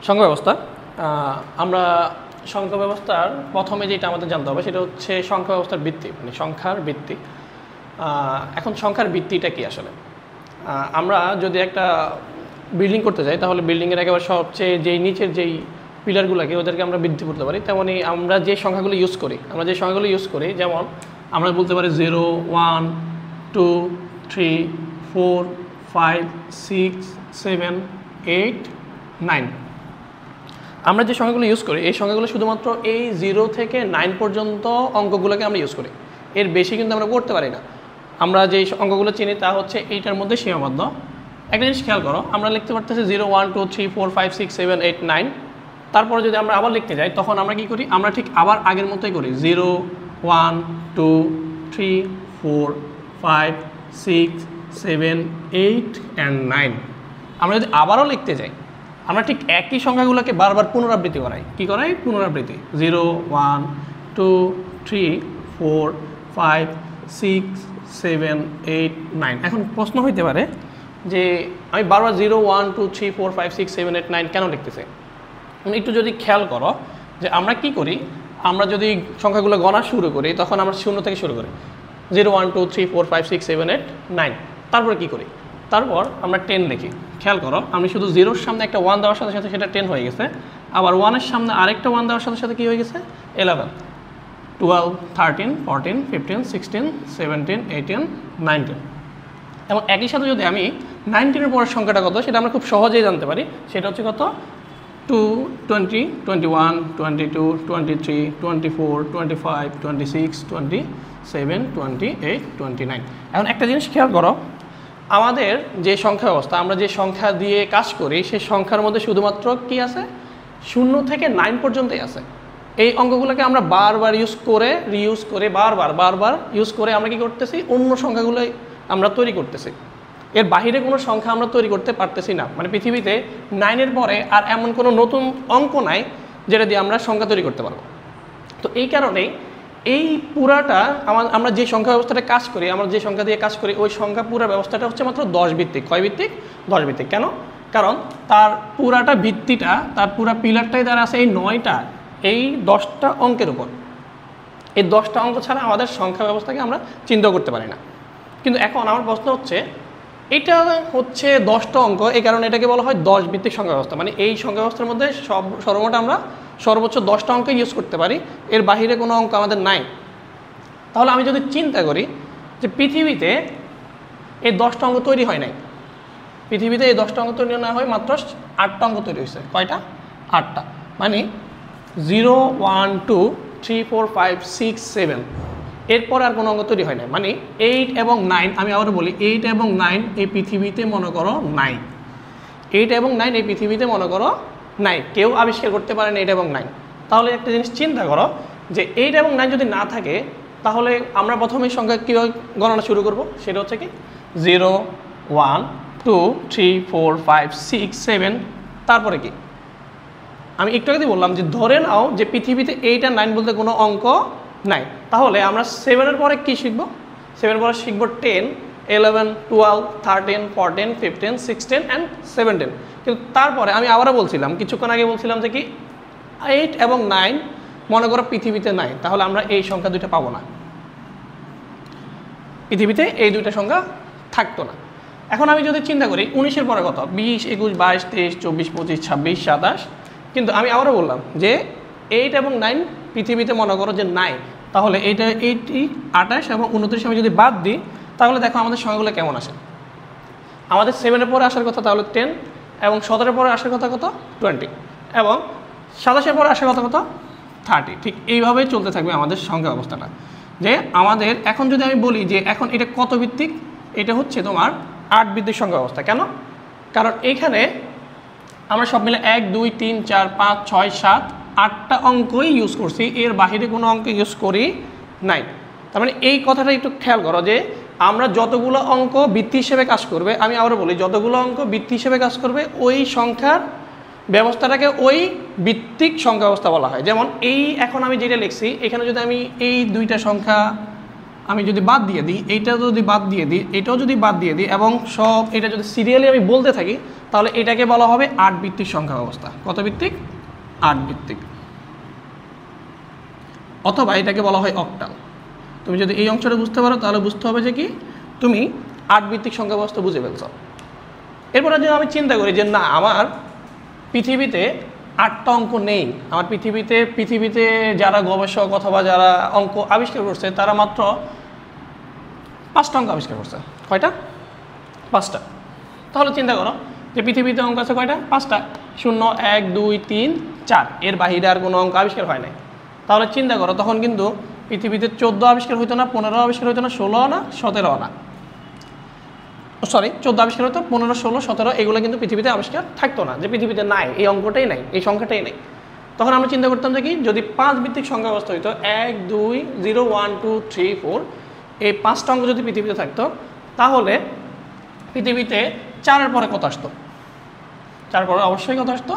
সংখ্যা ব্যবস্থা আমরা সংখ্যা ব্যবস্থার প্রথমে যেটা আমাদের জানতে হবে সেটা হচ্ছে সংখ্যা ব্যবস্থার ভিত্তি, মানে সংখ্যার ভিত্তি। এখন সংখ্যার ভিত্তিটা কি আসলে? আমরা যদি একটা বিল্ডিং করতে যাই তাহলে বিল্ডিংয়ের একেবারে সবচেয়ে যেই নিচের যেই পিলারগুলোকে ওদেরকে আমরা বৃদ্ধি করতে পারি, তেমনই আমরা যে সংখ্যাগুলো ইউজ করি যেমন আমরা বলতে পারি 0, 1, 2, 3, 4, 5, 6, 7, 8, 9। আমরা যে সংখ্যাগুলো ইউজ করি এই সংখ্যাগুলো শুধুমাত্র এই 0 থেকে 9 পর্যন্ত অঙ্কগুলোকে আমরা ইউজ করি, এর বেশি কিন্তু আমরা করতে পারি না। আমরা যে অঙ্কগুলো চিনি তা হচ্ছে এইটার মধ্যে সীমাবদ্ধ। একটা জিনিস খেয়াল করো, আমরা লিখতে পারতেছি 0, 1, 2, 3, 4, 5, 6, 7, 8, 9। তারপরে যদি আমরা আবার লিখতে যাই তখন আমরা কি করি? আমরা ঠিক আবার আগের মতোই করি, 0, 1, 2, 3, 4, 5, 6, 7, 8 and 9। আমরা যদি আবারও লিখতে যাই আমরা ঠিক একই সংখ্যাগুলোকে বারবার পুনরাবৃত্তি করাই। কি করাই? পুনরাবৃত্তি। 0, 1, 2, 3, 4, 5, 6, 7, 8, 9। এখন প্রশ্ন হইতে পারে যে আমি বারবার 0, 1, 2, 3, 4, 5, 6, 7, 8, 9 কেন লিখতেছি? একটু যদি খেয়াল করো যে আমরা কি করি, আমরা যদি সংখ্যাগুলো গণা শুরু করি তখন আমরা 0 থেকে শুরু করি, 0, 1, 2, 3, 4, 5, 6, 7, 8, 9। তারপরে কি করি? তারপর আমরা 10 লিখি। খেয়াল করো, আমি শুধু 0-র সামনে একটা 1 দেওয়ার সাথে সাথে সেটা 10 হয়ে গেছে, আবার 1-এর সামনে আরেকটা 1 দেওয়ার সাথে সাথে কী হয়ে গেছে? 11, 12, 13, 14, 15, 16, 17, 18, 19। এবং একই সাথে যদি আমি 19-এর পরের সংখ্যাটা কত সেটা আমরা খুব সহজেই জানতে পারি। সেটা হচ্ছে কত? 2, 20, 21, 22, 23, 24, 25, 26, 27, 28, 29। এখন একটা জিনিস খেয়াল করো, আমাদের যে সংখ্যা ব্যবস্থা, আমরা যে সংখ্যা দিয়ে কাজ করি সেই সংখ্যার মধ্যে শুধুমাত্র কি আছে? 0 থেকে 9 পর্যন্তই আছে। এই অঙ্কগুলোকে আমরা বারবার রিইউজ করে বারবার ইউজ করে আমরা কি করতেছি? অন্য সংখ্যাগুলোই আমরা তৈরি করতেছি। এর বাহিরে কোনো সংখ্যা আমরা তৈরি করতে পারতেছি না। মানে পৃথিবীতে 9-এর পরে আর এমন কোনো নতুন অঙ্ক নাই যেটা দিয়ে আমরা সংখ্যা তৈরি করতে পারবো। তো এই কারণেই এই পুরাটা আমরা যে সংখ্যা ব্যবস্থাটা কাজ করি, আমরা যে সংখ্যা দিয়ে কাজ করি ওই সংখ্যা পুরা ব্যবস্থাটা হচ্ছে মাত্র 10 ভিত্তিক। কয় ভিত্তিক? 10 ভিত্তিক। কেন? কারণ তার পুরাটা ভিত্তিটা, তার পুরা পিলারটাই দ্বারা আছে এই 9টা, এই 10টা অঙ্কের উপর। এই 10টা অঙ্ক ছাড়া আমাদের সংখ্যা ব্যবস্থাকে আমরা চিন্তা করতে পারি না। কিন্তু এখন আমার প্রশ্ন হচ্ছে, এটা হচ্ছে 10টা অঙ্ক, এই কারণে এটাকে বলা হয় 10 ভিত্তিক সংখ্যা ব্যবস্থা। মানে এই সংখ্যা ব্যবস্থার মধ্যে সর্বমোট আমরা সর্বোচ্চ 10টা অঙ্ক ইউজ করতে পারি, এর বাহিরে কোনো অঙ্ক আমাদের নাই। তাহলে আমি যদি চিন্তা করি যে পৃথিবীতে এই 10টা অঙ্ক তৈরি হয় নাই, পৃথিবীতে এই 10টা অঙ্ক তৈরি না হয় মাত্র 8টা অঙ্ক তৈরি হয়েছে। কয়টা? 8টা। মানে 0, 1, 2, 3, 4, 5, 6, 7 এরপর আর কোনো অঙ্ক তৈরি হয় না। মানে 8 এবং 9, আমি আবার বলি 8 এবং 9 এই পৃথিবীতে মনে করো নাই। 8 এবং 9 এই পৃথিবীতে মনে করো নাই, কেউ আবিষ্কার করতে পারে না 8 এবং 9। তাহলে একটা জিনিস চিন্তা করো যে 8 এবং 9 যদি না থাকে তাহলে আমরা প্রথমেই সংখ্যা কীভাবে গণনা শুরু করব? সেটা হচ্ছে কি 0, 1, 2, 3, 4, 5, 6, 7, তারপরে কি? আমি একটু আগে বললাম যে ধরে নাও যে পৃথিবীতে 8 আর 9 বলতে কোনো অঙ্ক নাই, তাহলে আমরা 7-এর পরে কী শিখব? 7-এর পরে শিখব 10, 11, 12, 13, 14, 15, 16 and 17। কিন্তু তারপরে আমি আবারও বলছিলাম, কিছুক্ষণ আগে বলছিলাম যে কি 8 এবং 9 মনে করো পৃথিবীতে নাই, তাহলে আমরা এই সংখ্যা দুইটা পাবো না, পৃথিবীতে এই দুইটা সংখ্যা থাকতো না। এখন আমি যদি চিন্তা করি 19-এর পরে কত? 20, 21, 22, 23, 24, 25, 26, 27। কিন্তু আমি আবারও বললাম যে 8 এবং 9 পৃথিবীতে মনে করো যে নাই, তাহলে এইটা 80, 28 এবং 29 আমি যদি বাদ দিই তাহলে দেখো আমাদের সংখ্যাগুলো কেমন আসে। আমাদের 7-এর পরে আসার কথা তাহলে 10, এবং 17-এর পরে আসার কথা কত? 20, এবং 27-এর পরে আসার কথা কত? 30। ঠিক এইভাবেই চলতে থাকবে আমাদের সংখ্যা ব্যবস্থাটা। যে আমাদের এখন যদি আমি বলি যে এখন এটা কত ভিত্তিক, এটা হচ্ছে তোমার 8 ভিত্তিক সংখ্যা ব্যবস্থা। কেন? কারণ এইখানে আমরা সব মিলে 1, 2, 3, 4, 5, 6, 7, 8টা অঙ্কই ইউজ করছি, এর বাহিরে কোনো অঙ্ক ইউজ করি নাই। তার মানে এই কথাটা একটু খেয়াল করো যে আমরা যতগুলো অঙ্ক ভিত্তি হিসেবে কাজ করবে, আমি আবারও বলি যতগুলো অঙ্ক ভিত্তি হিসেবে কাজ করবে ওই সংখ্যার ব্যবস্থাটাকে ওই ভিত্তিক সংখ্যা ব্যবস্থা বলা হয়। যেমন এই এখন আমি যেটা লিখছি এখানে যদি আমি এই দুইটা সংখ্যা আমি যদি বাদ দিয়ে দিই, এইটা যদি বাদ দিয়ে দিই, এটাও যদি বাদ দিয়ে দিই এবং সব এটা যদি সিরিয়ালি আমি বলতে থাকি, তাহলে এটাকে বলা হবে 8 ভিত্তিক সংখ্যা ব্যবস্থা। কত ভিত্তিক? 8 ভিত্তিক। অথবা এটাকে বলা হয় অক্টাল। তুমি যদি এই অংশটা বুঝতে পারো তাহলে বুঝতে হবে যে কি তুমি 8 ভিত্তিক সংখ্যা ব্যবস্থা বুঝে ফেলছো। এরপরে যদি আমি চিন্তা করি যে না, আমার পৃথিবীতে 8টা অঙ্ক নেই, আমার পৃথিবীতে যারা গবেষক অথবা যারা অঙ্ক আবিষ্কার করছে তারা মাত্র 5টা অঙ্ক আবিষ্কার করছে। কয়টা? 5টা। তাহলে চিন্তা করো যে পৃথিবীতে অঙ্ক আছে কয়টা? 5টা। 0, 1, 2, 3, 4, এর বাহিরে আর কোনো অঙ্ক আবিষ্কার হয় নাই। তাহলে চিন্তা করো তখন কিন্তু পৃথিবীতে 14 আবিষ্কার হইতো না, 15 আবিষ্কার হইতো না, 16 না, 17 না, সরি 14 আবিষ্কার হতো, 15, 16, 17 এগুলো কিন্তু পৃথিবীতে আবিষ্কার থাকতো না, যে পৃথিবীতে নাই, এই অঙ্কটাই নাই, এই সংখ্যাটাই নাই। তখন আমরা চিন্তা করতাম যে কি যদি 5 ভিত্তিক সংখ্যা ব্যবস্থা হইতো 1, 2, 0, 1, 2, 3, 4, এই 5টা অঙ্ক যদি পৃথিবীতে থাকতো তাহলে পৃথিবীতে 4-এর পরে কত আসতো? 4 পরে অবশ্যই কত আসতো?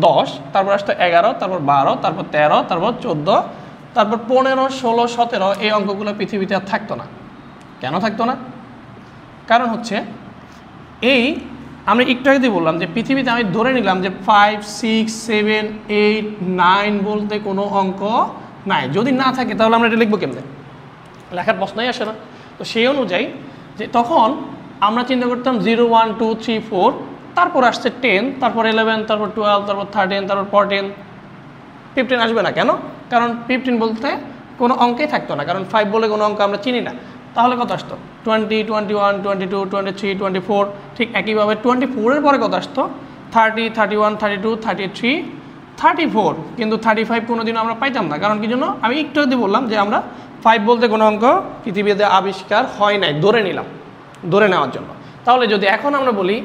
10, তারপর আসতো 11, তারপর 12, তারপর 13, তারপর 14, তারপর 15, 16, 17 এই অঙ্কগুলো পৃথিবীতে আর থাকতো না। কেন থাকতো না? কারণ হচ্ছে এই আমরা একটু আগে দিয়ে বললাম যে পৃথিবীতে আমি ধরে নিলাম যে 5, 6, 7, 8, 9 বলতে কোনো অঙ্ক নাই। যদি না থাকে তাহলে আমরা এটা লিখবো কেমনে? লেখার প্রশ্নই আসে না। তো সেই অনুযায়ী যে তখন আমরা চিন্তা করতাম 0, 1, 2, 3, 4, তারপর আসছে 10, তারপর 11, তারপর 12, তারপর 13, তারপর 14, 15 আসবে না। কেন? কারণ 15 বলতে কোনো অঙ্কেই থাকতো না, কারণ 5 বলে কোনো অঙ্ক আমরা চিনি না। তাহলে কত আসতো? 20, 21, 22, 23, 24, ঠিক একইভাবে 24-এর পরে কত আসতো? 30, 31, 32, 33, 34, কিন্তু 35 কোনোদিনও আমরা পাইতাম না। কারণ কি জন্য? আমি একটু যদি বললাম যে আমরা 5 বলতে কোনো অঙ্ক পৃথিবীতে আবিষ্কার হয় নাই, ধরে নিলাম, ধরে নেওয়ার জন্য। তাহলে যদি এখন আমরা বলি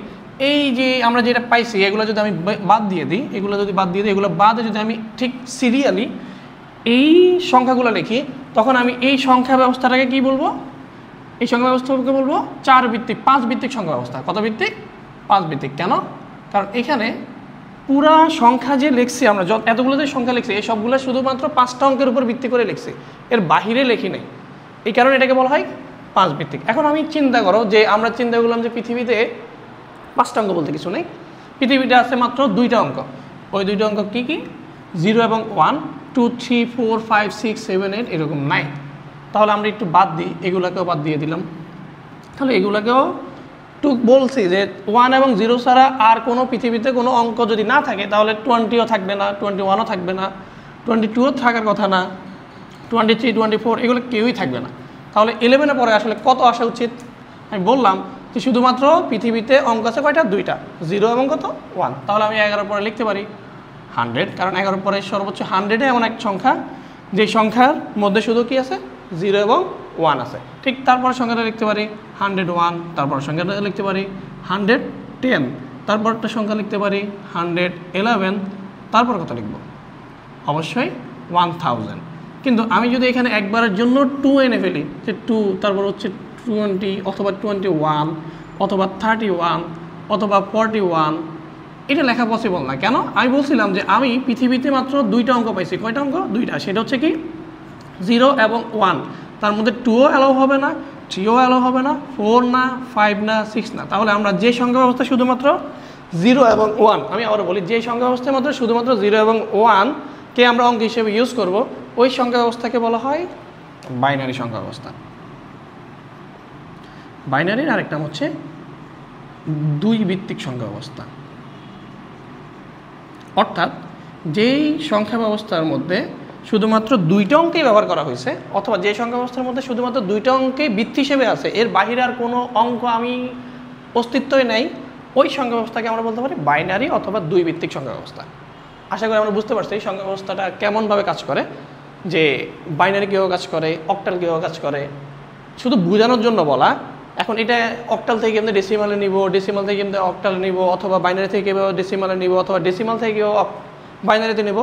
এই যে আমরা যেটা পাইছি এগুলো যদি আমি বাদ দিয়ে দিই, এগুলো বাদে যদি আমি ঠিক সিরিয়ালি এই সংখ্যাগুলো লিখি, তখন আমি এই সংখ্যা ব্যবস্থাটাকে কি বলবো? এই সংখ্যা ব্যবস্থাকে বলবো 4 ভিত্তিক, 5 ভিত্তিক সংখ্যা ব্যবস্থা। কত ভিত্তিক? 5 ভিত্তিক। কেন? কারণ এখানে পুরা সংখ্যা যে লিখছি আমরা, এতগুলো যে সংখ্যা লিখছি এই সবগুলো শুধুমাত্র 5টা অঙ্কের উপর ভিত্তি করে লিখছি, এর বাহিরে লিখি নাই। এই কারণে এটাকে বলা হয় 5 ভিত্তিক। এখন আমি চিন্তা করো যে আমরা চিন্তা করলাম যে পৃথিবীতে 5টা অঙ্ক বলতে কিছু নেই, পৃথিবীতে আছে মাত্র 2টা অঙ্ক। ওই 2টা অঙ্ক কী কী? 0 এবং 1, 2, 3, 4, 5, 6, 7, 8 এরকম নাই। তাহলে আমরা একটু বাদ দিই, এগুলাকেও বাদ দিয়ে দিলাম। তাহলে এগুলাকেও একটু বলছি যে 1 এবং 0 ছাড়া আর কোনো পৃথিবীতে কোনো অঙ্ক যদি না থাকে তাহলে 20ও থাকবে না, 21ও থাকবে না, 22ও থাকার কথা না, 23, 24 এগুলো কেউই থাকবে না। তাহলে 11-এর পরে আসলে কত আসা উচিত? আমি বললাম যে শুধুমাত্র পৃথিবীতে অঙ্ক আছে কয়টা? 2টা, 0 এবং কত? 1। তাহলে আমি 11 পরে লিখতে পারি 100, কারণ 11 পরে সর্বোচ্চ 100 এমন এক সংখ্যা যে সংখ্যার মধ্যে শুধু কি আছে? 0 এবং 1 আছে। ঠিক তারপরে সংখ্যাটা লিখতে পারি 101, তারপর সংখ্যাটা লিখতে পারি 110, তারপর একটা সংখ্যা লিখতে পারি 111, তারপর কত লিখব? অবশ্যই 1000। কিন্তু আমি যদি এখানে একবারের জন্য 2 এনে ফেলি, যে 2, তারপর হচ্ছে 20 অথবা 21 অথবা 31 অথবা 41, এটা লেখা পসিবল না। কেন? আমি বলছিলাম যে আমি পৃথিবীতে মাত্র 2টা অঙ্ক পাইছি। কয়টা অঙ্ক? 2টা। সেটা হচ্ছে কি 0 এবং 1, তার মধ্যে 2ও অ্যালাউ হবে না, 3ও অ্যালাউ হবে না, 4 না, 5 না, 6 না। তাহলে আমরা যে সংখ্যা ব্যবস্থা শুধুমাত্র 0 এবং 1, আমি আবার বলি যে সংখ্যা ব্যবস্থার মধ্যে শুধুমাত্র 0 এবং 1 কে আমরা অঙ্ক হিসেবে ইউজ করব, ওই সংখ্যা ব্যবস্থাকে বলা হয় বাইনারি সংখ্যা ব্যবস্থা। বাইনারির আরেকটা নাম হচ্ছে 2 ভিত্তিক সংখ্যা ব্যবস্থা। অর্থাৎ যেই সংখ্যা ব্যবস্থার মধ্যে শুধুমাত্র 2টা অঙ্কেই ব্যবহার করা হয়েছে, অথবা যে সংখ্যা ব্যবস্থার মধ্যে শুধুমাত্র 2টা অঙ্কেই ভিত্তি হিসেবে আছে, এর বাহিরে আর কোনো অঙ্ক আমি অস্তিত্বই নাই, ওই সংখ্যা ব্যবস্থাকে আমরা বলতে পারি বাইনারি অথবা 2 ভিত্তিক সংখ্যা ব্যবস্থা। আশা করি আমরা বুঝতে পারছি এই সংখ্যা ব্যবস্থাটা কেমনভাবে কাজ করে, যে বাইনারি কীভাবে কাজ করে, অক্টাল কীভাবে কাজ করে, শুধু বোঝানোর জন্য বলা। এখন এটা অক্টাল থেকে কিন্তু ডেসিমালে নিব, ডেসিমাল থেকে কিন্তু অক্টাল নিব, অথবা বাইনারি থেকে কীভাবে ডেসিমালে নিব, অথবা ডেসিমাল থেকে বাইনারিতে নেব,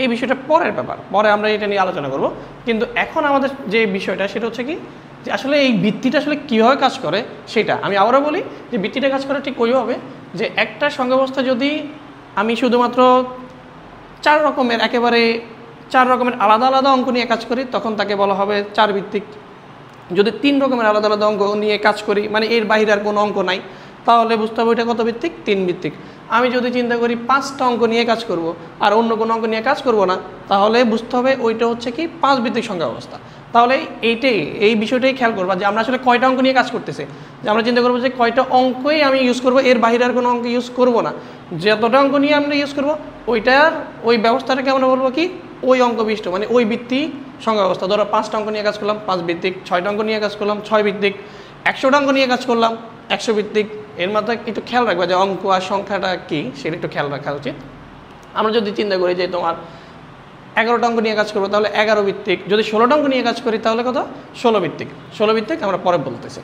এই বিষয়টা পরের ব্যাপার, পরে আমরা এটা নিয়ে আলোচনা করব। কিন্তু এখন আমাদের যে বিষয়টা সেটা হচ্ছে কি, যে আসলে এই ভিত্তিটা আসলে কীভাবে কাজ করে সেটা আমি আবারও বলি, যে ভিত্তিটা কাজ করে ঠিক ওইভাবে যে একটা সংখ্যা ব্যবস্থা যদি আমি শুধুমাত্র 4 রকমের একেবারে 4 রকমের আলাদা আলাদা অঙ্ক নিয়ে কাজ করি, তখন তাকে বলা হবে 4 ভিত্তিক যদি 3 রকমের আলাদা আলাদা অঙ্ক নিয়ে কাজ করি, মানে এর বাইরে আর কোনো অঙ্ক নাই, তাহলে বুঝতে হবে ওইটা কত ভিত্তিক, 3 ভিত্তিক। আমি যদি চিন্তা করি 5টা অঙ্ক নিয়ে কাজ করব আর অন্য কোনো অঙ্ক নিয়ে কাজ করব না, তাহলে বুঝতে হবে ওইটা হচ্ছে কি 5 ভিত্তিক সংখ্যা ব্যবস্থা। তাহলে এই বিষয়টাই খেয়াল করবা যে আমরা আসলে কয়টা অঙ্ক নিয়ে কাজ করতেছি, যে আমরা চিন্তা করবো যে কয়টা অঙ্কই আমি ইউজ করব, এর বাইরে আর কোনো অঙ্ক ইউজ করব না। যতটা অঙ্ক নিয়ে আমরা ইউজ করব ওই ব্যবস্থাটাকে আমরা বলবো কি ওই অঙ্ক বিশিষ্ট, মানে ওই ভিত্তিক সংখ্যা ব্যবস্থা। ধরো 5টা অঙ্ক নিয়ে কাজ করলাম 5 ভিত্তিক, 6টা অঙ্ক নিয়ে কাজ করলাম 6 ভিত্তিক, 100টা অঙ্ক নিয়ে কাজ করলাম 100 ভিত্তিক। এর মধ্যে একটু খেয়াল রাখবা যে অঙ্ক আর সংখ্যাটা কি সেটা একটু খেয়াল রাখা উচিত। আমরা যদি চিন্তা করি যে তোমার 11টা অঙ্ক নিয়ে কাজ করবো তাহলে 11 ভিত্তিক, যদি 16টা অঙ্ক নিয়ে কাজ করি তাহলে কত 16 ভিত্তিক। 16 ভিত্তিক আমরা পরে বলতেছি।